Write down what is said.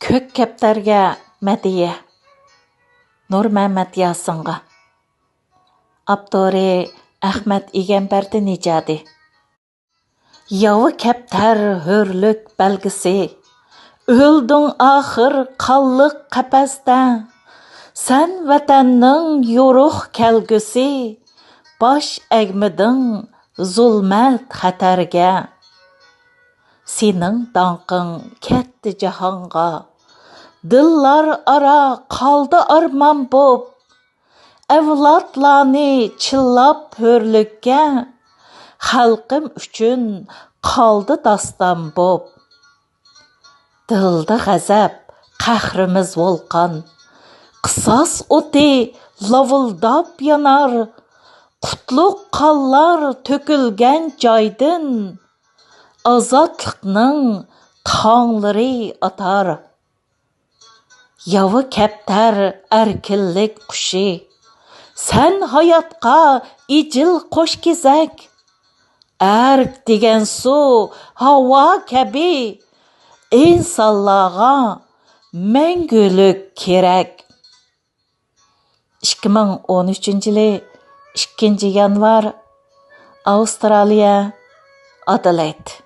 Көк кәптәргә мәдия. Нур Мәмәт ясынға. Abdori Ahmet İgenberdi nicadi. Yavı kepter hörlük belgisi. Öldün ahır qallık qəpəsdə. Sen vətənnin yoruq kəlgüsü. Baş əgmidin zulmət xətərgə. Senin danqın kətdi cahanğa. Dillar ara qaldı arman bob. Evlatlarını çillap hörlükə, xalqım üçün qaldı dastan bob. Dildə qəzəb, qəhrimiz volqan, qısas oti lavıldab yanar, qutluq qallar tökülgən caydın, azadlıqның tağları atar. Yavı kəptər ərkillik quşi, sen hayatqa icil qoş kezək. Erk degen su, hava kəbi, insanlığa məngülük kerek. 2013 yılı 2 yanvar, Avustraliya, Adelaide.